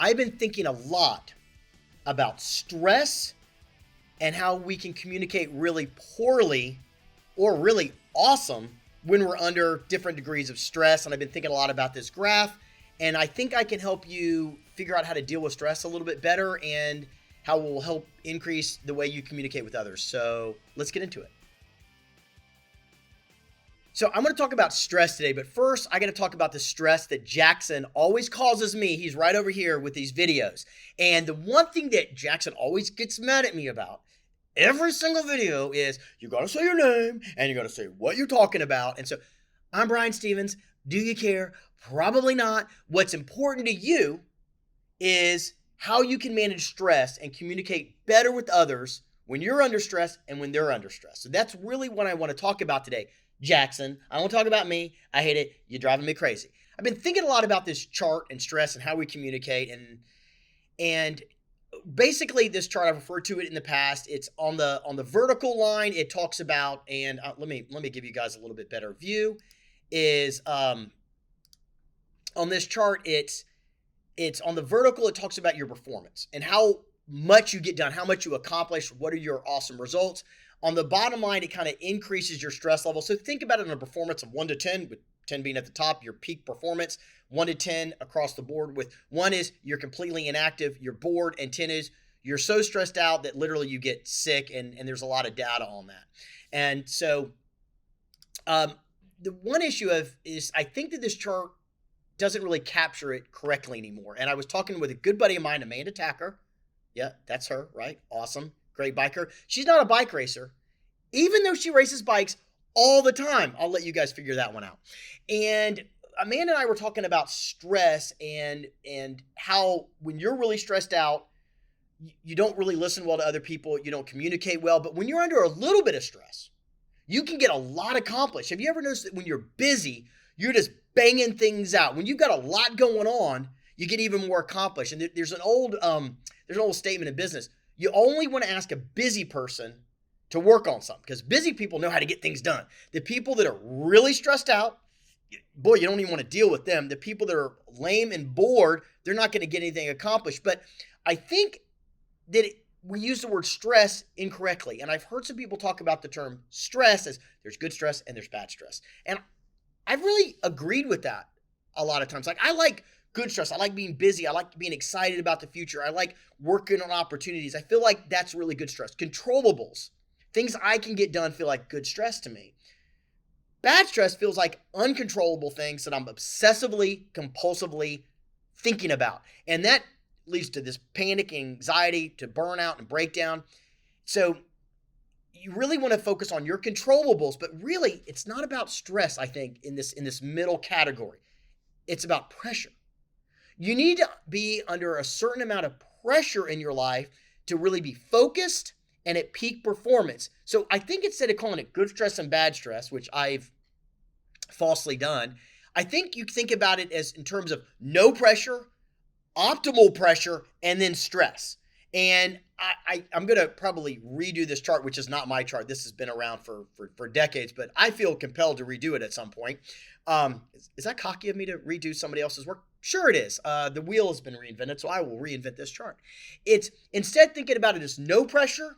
I've been thinking a lot about stress and how we can communicate really poorly or really awesome when we're under different degrees of stress. And I've been thinking a lot about this graph, and I think I can help you figure out how to deal with stress a little bit better and how it will help increase the way you communicate with others. So let's get into it. So I'm going to talk about stress today, but first I got to talk about the stress that Jackson always causes me. He's right over here with these videos. And the one thing that Jackson always gets mad at me about every single video is you got to say your name and you got to say what you're talking about. And so I'm Brian Stevens. Do you care? Probably not. What's important to you is how you can manage stress and communicate better with others when you're under stress and when they're under stress. So that's really what I want to talk about today. Jackson, I don't talk about me. I hate it. You're driving me crazy. I've been thinking a lot about this chart and stress and how we communicate, and basically this chart, I've referred to it in the past. It's on the vertical line. It talks about, and let me give you guys a little bit better view. Is on this chart, it's on the vertical. It talks about your performance and how much you get done, how much you accomplish, what are your awesome results. On the bottom line, it kind of increases your stress level. So think about it on a performance of 1 to 10, with 10 being at the top, your peak performance, 1 to 10 across the board, with 1 is you're completely inactive, you're bored, and 10 is you're so stressed out that literally you get sick, and there's a lot of data on that. And so the one issue is I think that this chart doesn't really capture it correctly anymore. And I was talking with a good buddy of mine, Amanda Tacker. Yeah, that's her, right? Awesome. Great biker. She's not a bike racer, even though she races bikes all the time. I'll let you guys figure that one out. And Amanda and I were talking about stress and how when you're really stressed out, you don't really listen well to other people. You don't communicate well. But when you're under a little bit of stress, you can get a lot accomplished. Have you ever noticed that when you're busy, you're just banging things out? When you've got a lot going on, you get even more accomplished. And there's an old statement in business. You only want to ask a busy person to work on something, because busy people know how to get things done. The people that are really stressed out, boy, you don't even want to deal with them. The people that are lame and bored, they're not going to get anything accomplished. But I think that we use the word stress incorrectly. And I've heard some people talk about the term stress as there's good stress and there's bad stress. And I've really agreed with that a lot of times. Like, I like good stress. I like being busy. I like being excited about the future. I like working on opportunities. I feel like that's really good stress. Controllables, things I can get done, feel like good stress to me. Bad stress feels like uncontrollable things that I'm obsessively, compulsively thinking about. And that leads to this panic, anxiety, to burnout and breakdown. So you really want to focus on your controllables, but really it's not about stress, I think, in this middle category. It's about pressure. You need to be under a certain amount of pressure in your life to really be focused and at peak performance. So I think instead of calling it good stress and bad stress, which I've falsely done, I think you think about it as in terms of no pressure, optimal pressure, and then stress. And I'm going to probably redo this chart, which is not my chart. This has been around for decades, but I feel compelled to redo it at some point. Is that cocky of me to redo somebody else's work? Sure it is. The wheel has been reinvented, so I will reinvent this chart. It's instead thinking about it as no pressure,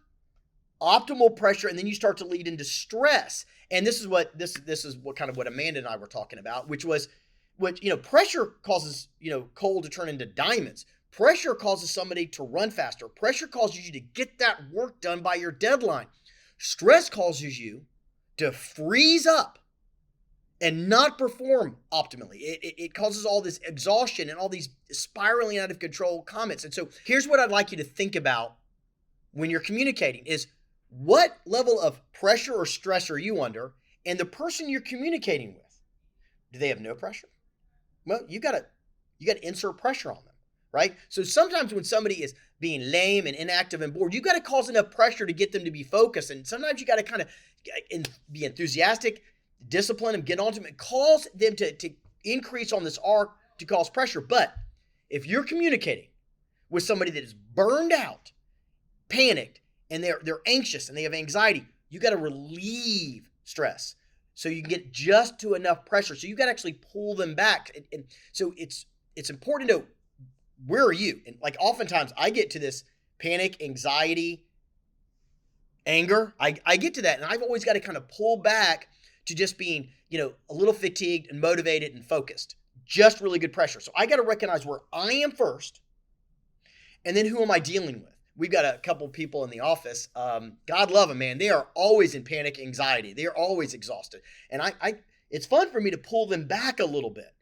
optimal pressure, and then you start to lead into stress. And this is what Amanda and I were talking about, which pressure causes, coal to turn into diamonds. Pressure causes somebody to run faster. Pressure causes you to get that work done by your deadline. Stress causes you to freeze up and not perform optimally. It causes all this exhaustion and all these spiraling out of control comments. And so here's what I'd like you to think about when you're communicating is what level of pressure or stress are you under, and the person you're communicating with, do they have no pressure? Well, you got to insert pressure on them, right? So sometimes when somebody is being lame and inactive and bored, you got to cause enough pressure to get them to be focused. And sometimes you got to kind of be enthusiastic, discipline them, get on to them, and cause them to increase on this arc to cause pressure. But if you're communicating with somebody that is burned out, panicked, and they're anxious and they have anxiety, you got to relieve stress so you can get just to enough pressure. So you got to actually pull them back. And so it's important to know where are you? And like oftentimes I get to this panic, anxiety, anger. I get to that, and I've always got to kind of pull back to just being, a little fatigued and motivated and focused. Just really good pressure. So I got to recognize where I am first, and then who am I dealing with? We've got a couple people in the office. God love them, man. They are always in panic, anxiety. They are always exhausted. And it's fun for me to pull them back a little bit.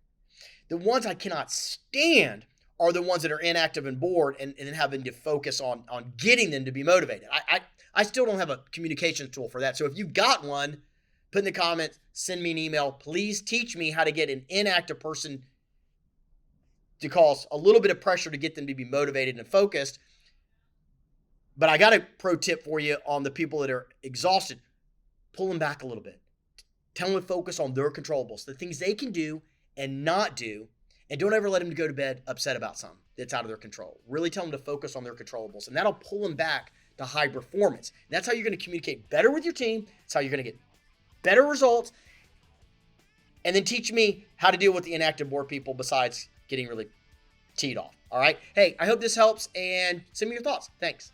The ones I cannot stand are the ones that are inactive and bored, and then having to focus on getting them to be motivated. I still don't have a communication tool for that. So if you've got one, put in the comments, send me an email. Please teach me how to get an inactive person to cause a little bit of pressure to get them to be motivated and focused. But I got a pro tip for you on the people that are exhausted. Pull them back a little bit. Tell them to focus on their controllables, the things they can do and not do. And don't ever let them go to bed upset about something that's out of their control. Really tell them to focus on their controllables. And that'll pull them back to high performance. And that's how you're going to communicate better with your team. That's how you're going to get better results. And then teach me how to deal with the inactive board people besides getting really teed off. All right. Hey, I hope this helps, and send me your thoughts. Thanks.